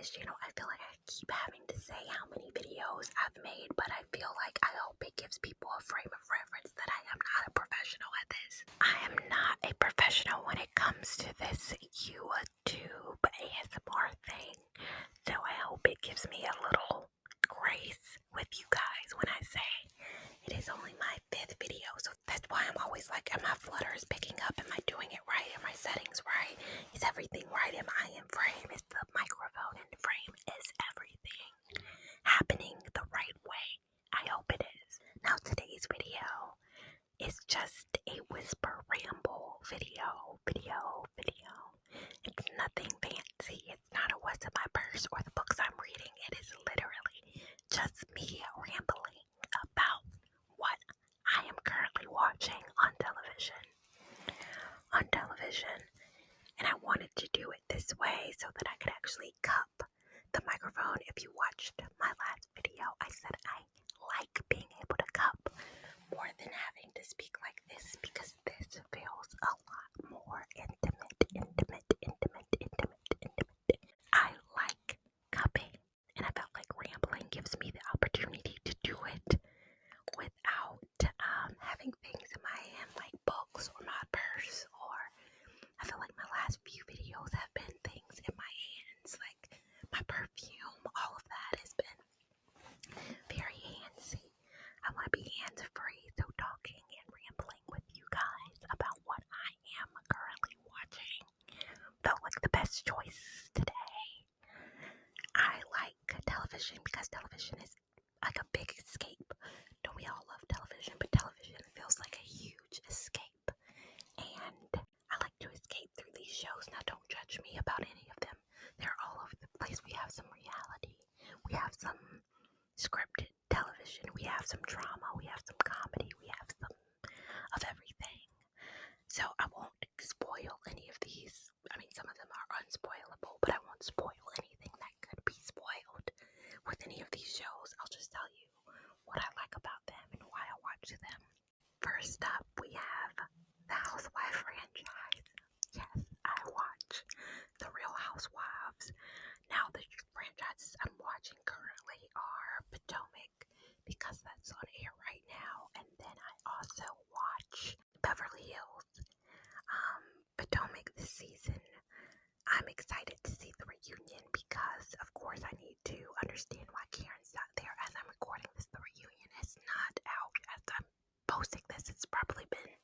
this channel, I feel like I keep having to say how many videos I've made, but I feel like I hope it gives people a frame of reference that I am not a professional at this. I am not a professional when it comes to this YouTube ASMR thing, so I hope it gives me a little grace with you guys when I say it is only my 5th video, so that's why I'm always like, am my flutters picking up? Am I doing it right? Are my settings right? Is everything right? Am I in frame? Is the microphone in frame? Is everything happening the right way? I hope it is. Now today's video is just a whisper ramble video. It's nothing fancy. It's not a what's in my purse or the books I'm reading. It is literally just me rambling about what I am currently watching on television. And I wanted to do it this way so that I could actually cup the microphone. If you watched my last video, I said I like being able to cup more than having to speak like this, because this feels a lot more intimate. I like cupping, and I felt like rambling gives me the opportunity to do it without having things in my hand like books or my purse, or I feel like my last few videos have been things in my hands, like my perfume. All of that has been very handsy. I want to be hands-free, so talking and rambling with you guys about what I am currently watching felt like the best choice today. I like television because television is like a big escape. Don't we all love television? But television feels like a huge escape. And I like to escape through these shows. Now, don't judge me about any of them. They're all over the place. We have some reality. We have some scripted television. We have some drama. We have some comedy. We have some of everything. So I won't spoil any of these. I mean, some of them are unspoilable, but I won't spoil anything that could be spoiled with any of these shows. I'll just tell you what I like about them and why I watch them. First up, we have the Housewife franchise. Yes, I watch the Real Housewives. Now, the franchises I'm watching currently are Potomac, because that's on air right now, and then I also watch Beverly Hills. Potomac this season, I'm excited to see the reunion because, of course, I need to understand why Karen's not there. As I'm recording this, the reunion is not out. As I'm posting this, it's probably been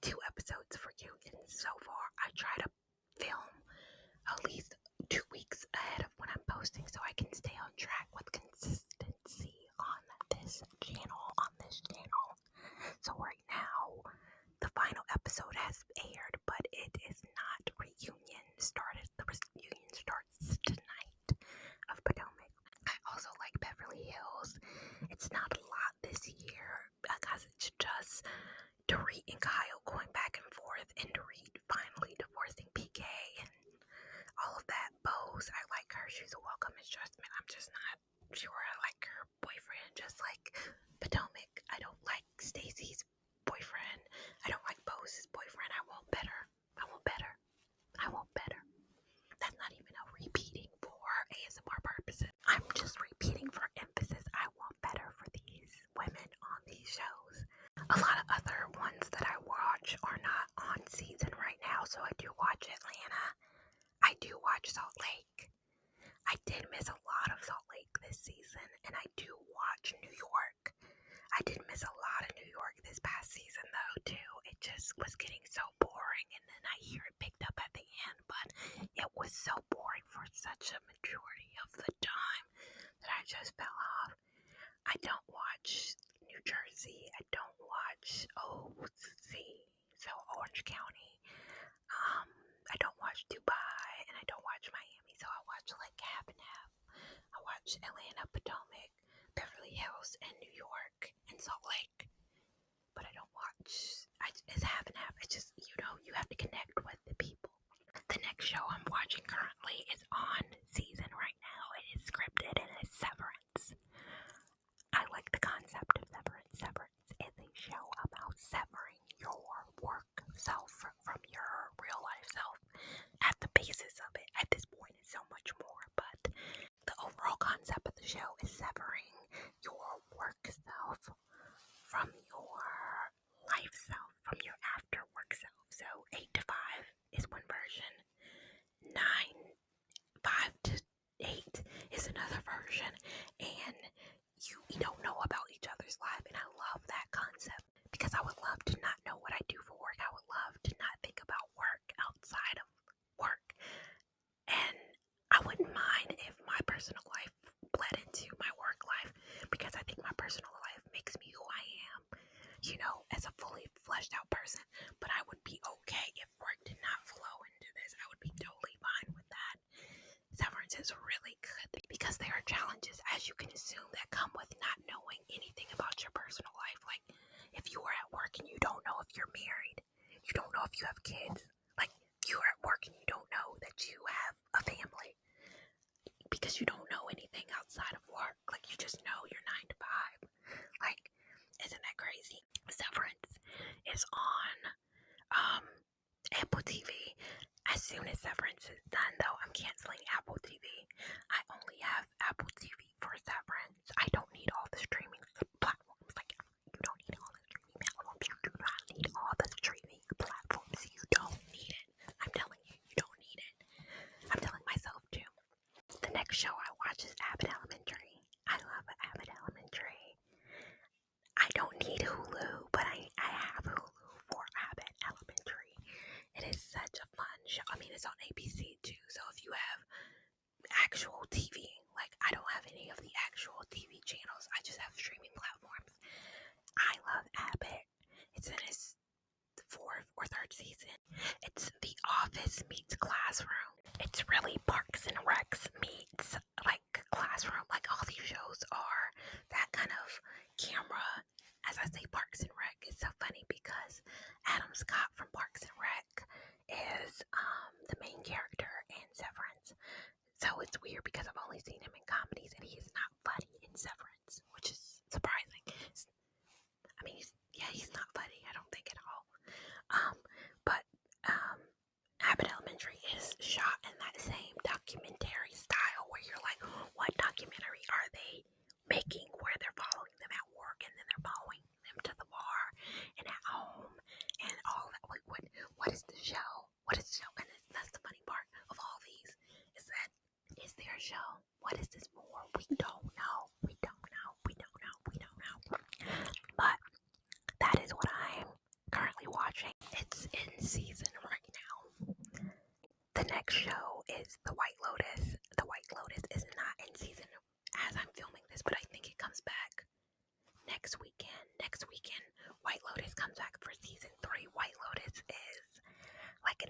2 episodes of reunion so far. I try to film at least 2 weeks ahead of when I'm posting so I can stay on track with consistency on this channel. So right now, the final episode has aired, but it is not reunion started. The reunion starts tonight of Potomac. I also like Beverly Hills. It's not a lot this year because it's just Dorit and Kyle going back and forth, and Dorit finally divorcing PK and all of that. Bose, I like her. She's a welcome adjustment. I'm just not sure I like her boyfriend, just like Potomac. I don't like Stacey's boyfriend. I don't like Bose's boyfriend. I want better. That's not even a repeating for ASMR purposes. I'm just repeating for emphasis. I want better for these women on these shows. A lot of other ones that I watch are not on season right now, so I do watch Atlanta. I do watch Salt Lake. I did miss a lot of Salt Lake this season, and I do watch New York. I did miss a lot of New York this past season, though, too. It just was getting so boring, and then I hear it picked up at the end, but it was so boring for such a majority of the time that I just fell off. I don't watch New Jersey. I don't watch OC, so Orange County. I don't watch Dubai, and I don't watch Miami, so I watch like half and half. I watch Atlanta, Potomac, Beverly Hills, and New York, and Salt Lake. But I don't watch, it's half and half. It's just, you have to connect with the people. The next show I'm watching currently is on season right now. It is scripted and it's Severance. I like the concept of Severance. Severance is a show about severing your work self from your real life self. At the basis of it, at this point, it's so much more, but from your after work self. So 8 to 5 is one version, 5 to 8 is another version, and you don't know about each other's life, and I love that concept because I would love to not know what I do for work. I would love to not think about work outside of work, and I wouldn't mind if my personal life bled into my work life because I think my personal life makes me who I am, as a fully fleshed out person. But I would be okay if work did not flow into this. I would be totally fine with that. Severance is really good because there are challenges, as you can assume, that come with not knowing anything about your personal life. Like if you are at work and you don't know if you're married, you don't know if you have kids. Like you are at work and you don't know that you have a family because you don't know anything outside of work. Like you just know you're 9 to 5. Like, isn't that crazy? Severance is on Apple TV. As soon as Severance is done, though, I'm canceling Apple TV. I only have Apple TV for Severance. I don't need all the streaming platforms. Like, you don't need all the streaming platforms. You do not need all the streaming platforms. You don't need it. I'm telling you, you don't need it. I'm telling myself too. The next show I watch is Abbott Elementary. I love Abbott Elementary. I don't need Hulu, but I have Hulu for Abbott Elementary. It is such a fun show. I mean, it's on ABC too, so if you have actual TV, like I don't have any of the actual TV channels, I just have streaming platforms. I love Abbott. It's in its 4th or 3rd season. It's The Office meets Classroom. It's really Parks and Recs meets like Classroom. Like all these shows are that kind of camera. As I say, Parks and Rec, it's so funny because Adam Scott from Parks and Rec is the main character in Severance. So it's weird because I've only seen him in comedies and he is not funny in Severance, which is surprising. I mean, he's not funny, I don't think at all. But Abbott Elementary is shot in that same documentary style where you're like, what documentary are they making where they're following them at work and then they're following them to the bar and at home and all that. Like, what is the show? What is the show? And that's the funny part of all these is that is there a show? What is this for? We don't know. We don't know. We don't know. We don't know. But that is what I'm currently watching. It's in season right now. The next show is The White Lotus. The White Lotus is not in season as I'm filming this, but I think it comes back next weekend. Next weekend, White Lotus comes back for season 3. White Lotus is like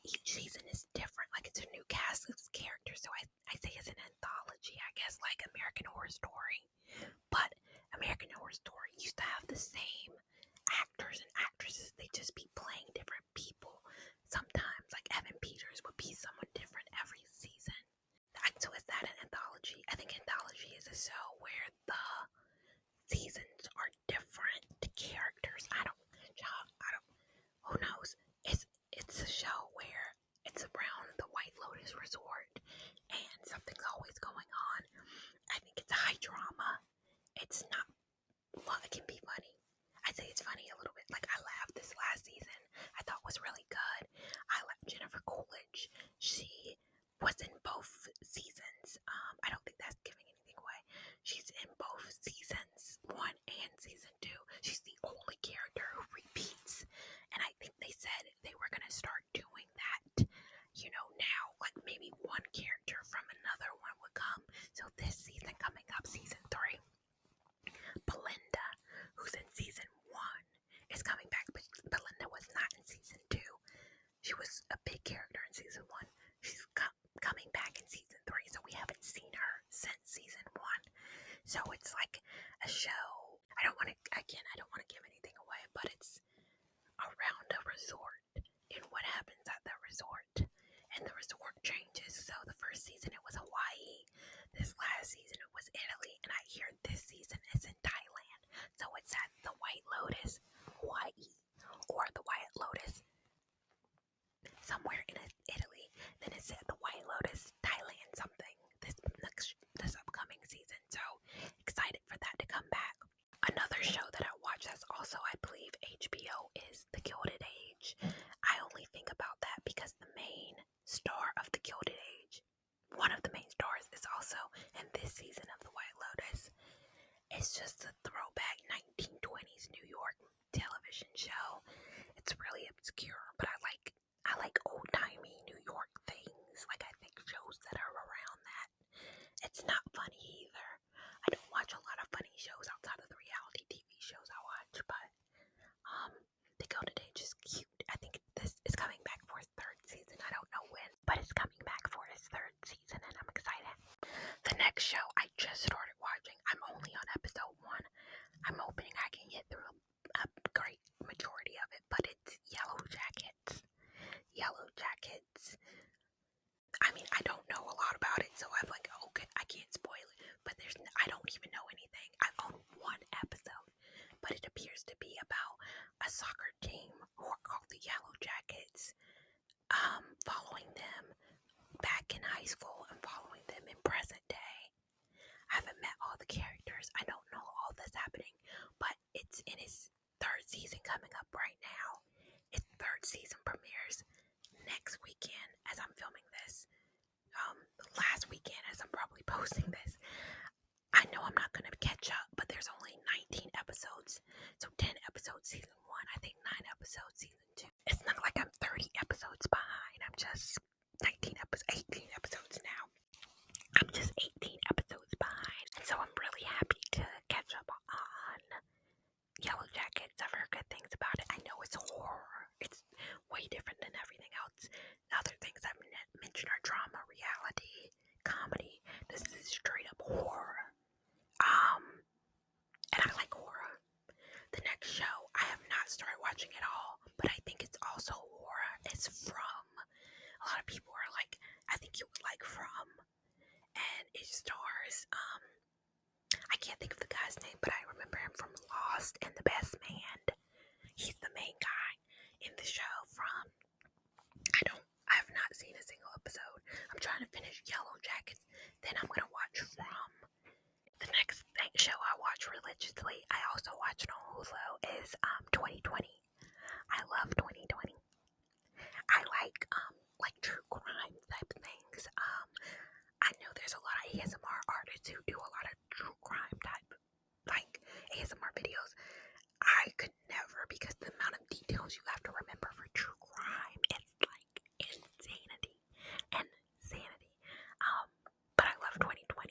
each season is different. Like it's a new cast of characters, so I say it's an anthology, I guess, like American Horror Story. But American Horror Story used to have the same actors and actresses. They just be playing different people. Sometimes, like Evan Peters would be someone different every season. So is that an anthology? I think anthology is a show where the seasons are different characters. I don't, who knows? It's a show where it's around the White Lotus Resort and something's always going on. I think it's high drama. It's not, well, it can be funny. I say it's funny a little bit. Like I laughed this last season. I thought was really good. I laughed. Jennifer Coolidge. She was in both seasons. I don't think that's giving anything away. She's in both seasons 1 and season 2. She's the only character who repeats. And I think they said they were gonna start doing that, now, like maybe one character from another one would come. So this season coming up, season 3, Belinda, who's in season 1, is coming back, but Belinda was not in season 2. She was a big character in season 1. She's coming back in season 3, so we haven't seen her since season 1. So it's like a show. I don't want to give anything away, but it's around a resort and what happens at the resort. And the resort changes. So the first season it was Hawaii. This last season it was Italy. And I hear this season is in Thailand. So it's at the White Lotus, Hawaii, or the White Lotus somewhere in Italy. Then it's at the White Lotus, Thailand, something. This upcoming season. So excited for that to come back. Another show that I watch watch that's also, I believe, HBO is The Gilded Age. I only think about that because the main star of The Gilded Age, one of the main stars, is also in this season of The White Lotus. It's just a throwback 1920s New York television show. It's really obscure, but I like old-timey New York things. Like, I think shows that are around that. It's not funny either. I don't watch a lot of funny shows outside of the reality TV shows I watch, but The Gilded Age is cute. I think this is coming back for its third season. I don't know when, but it's coming back for its third season, and I'm excited. The next show I just started watching, I'm only on episode 1. I'm hoping I can get through a great majority of it, but it's Yellow Jackets. Yellow Jackets. I mean, I don't know a lot about it, so I'm like, okay, I can't spoil it, but I don't even know anything. I own 1 episode, but it appears to be about a soccer team who are called the Yellow Jackets, following them back in high school and following them in present day. I haven't met all the characters. I don't know all that's happening, but it's in its 3rd season coming up right now. Its 3rd season premieres next weekend as I'm filming this. Last weekend as I'm probably posting this. I know I'm not going to catch up, but there's only 19 episodes. So 10 episodes season 1, I think 9 episodes season 2. It's not like I'm 30 episodes behind. I'm just 18 episodes now. I'm just 18 episodes behind. And so I'm really happy to catch up on Yellow Jackets. I've heard good things about it. I know it's horror. It's way different than everything else. Other things I've mentioned are drama, reality, comedy. This is straight up horror. And I like horror. The next show I have not started watching at all, but I think it's also horror. It's From. A lot of people are like, I think you would like From. And it stars, I can't think of the guy's name, but I remember him from Lost and The Best Man. He's the main guy in the show From. I have not seen a single episode. I'm trying to finish Yellow Jackets, then I'm gonna watch From. The next show I watch religiously, I also watch on Hulu, is 2020. I love 2020. I like true crime type things. I know there's a lot of ASMR artists who do a lot of true crime type, like ASMR videos. I could never, because the amount of details you have to remember for true crime, it's like insanity. But I love 2020.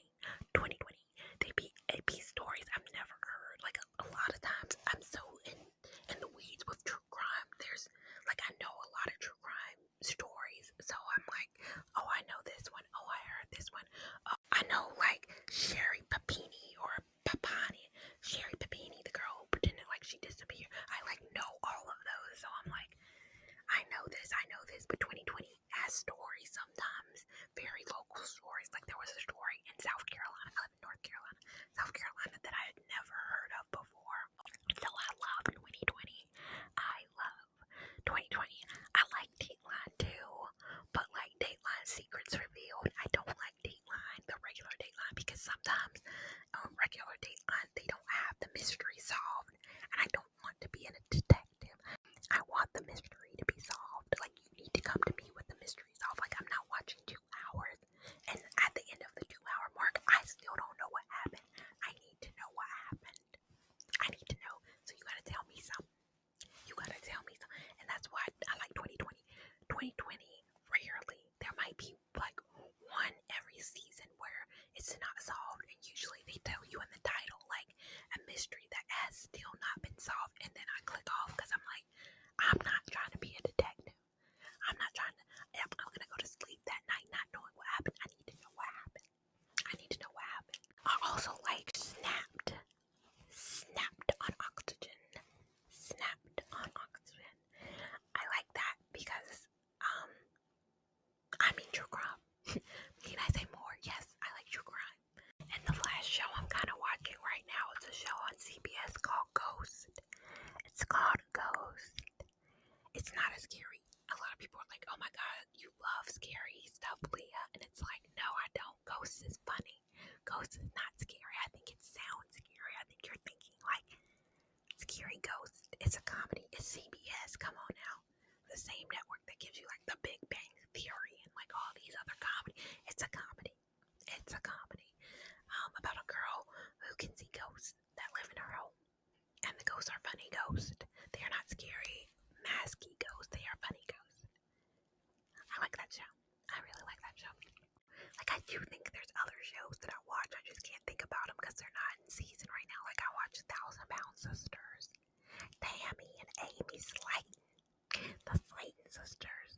2020. They be stories I've never heard. Like a lot of times I'm so in the weeds with true crime. There's like, I know a lot of true crime stories, so I'm like, oh, I know this one. Oh, I heard this one. Oh, I know like Sherry Papini or Papani. Sherry Papini, the girl who pretended like she disappeared. I like know all of those, so I'm like, I know this, but 2020 has stories sometimes, very local stories. Like there was a story in South Carolina, I live in North Carolina, South Carolina, that I had never heard of before. So I love 2020. I love 2020. I like Dateline too, but like Dateline Secrets Revealed, I don't like Dateline, the regular Dateline, because sometimes on regular Dateline they don't have the mystery solved, and I don't want to be a detective. I want the mystery to be solved. Like, you need to come to me with the mystery solved. Like, I'm not watching 2 hours, and at the end of the 2-hour mark, I still don't know what happened. I need to know what happened. I need to know. So you gotta tell me something. And that's why I like 2020. 2020, rarely. There might be like one every season where it's not solved, and usually they tell you in the title like a mystery that has still not been solved, and then I click off because I'm like, I'm not trying to be a detective. I'm gonna go to sleep that night not knowing what happened. I need to know what happened. I also like Snapped on Oxygen. I like that because, I mean, true crime. Can I say more? Yes, I like true crime. And the last show I'm kind of watching right now is a show on CBS called Ghost. It's called Ghost. It's not as scary. A lot of people are like, oh my god, you love scary stuff, Leah. And it's like, no, I don't. Ghost is funny. Ghost is not scary. I think it sounds scary. I think you're thinking like scary It's a comedy. It's CBS. Come on now. The same network that gives you like The Big Bang Theory and like all these other comedy. It's a comedy. It's a comedy. About a girl who can see ghosts that live in her home. And the ghosts are funny ghosts. They are not scary, masky ghosts. They are funny ghosts. I like that show. I really like that show. Like, I do think there's other shows that I watch. I just can't think about them because they're not in season right now. Like, I watch 1,000-Pound Sisters. Tammy and Amy Slayton. The Slayton sisters.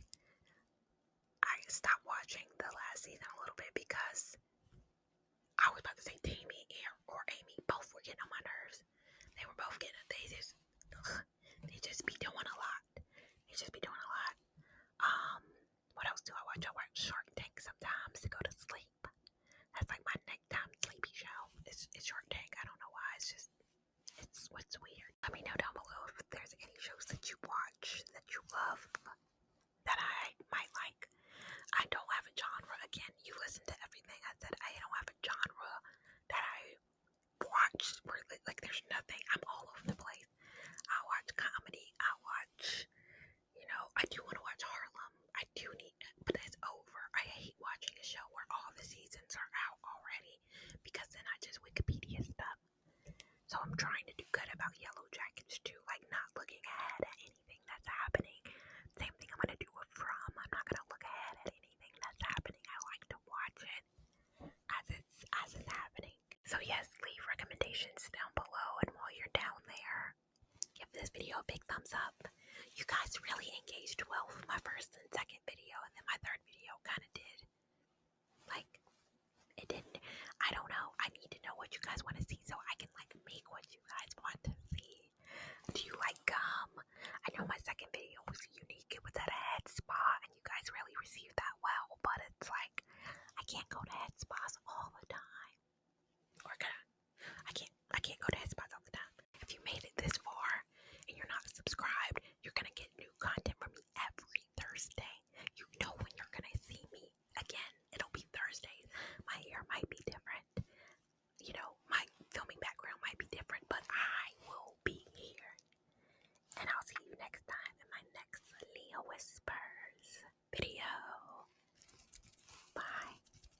I stopped watching the last season a little bit because I was about to say Tammy or Amy. Both were getting on my nerves. They were both getting, they just be doing a lot. They just be doing a lot. What else do I watch? I watch Shark Tank sometimes to go to sleep. That's like my nighttime sleepy show. It's Shark Tank. I don't know why. It's weird. Let me know down below if there's any shows that you watch that you love that I might like. I don't have a genre. Again, you listen to everything I said. I don't have a genre that I watch. Like there's nothing. I'm all over the place. I watch comedy. I watch, I do want to watch Harlem. I do need, but it's over. I hate watching a show where all the seasons are out already because then I just Wikipedia stuff. So I'm trying to do good about Yellow Jackets too, like not looking ahead at anything that's happening. Same thing I'm gonna do with From. I'm not gonna look ahead at anything that's happening. I like to watch it as it's happening. So yes, leave recommendations down below, and while you're down there, give this video a big thumbs up. You guys really engaged well with my first and second video, and then my third video kind of did. Like, it didn't. I don't know. I need to know what you guys want to see so I can like make what you guys want to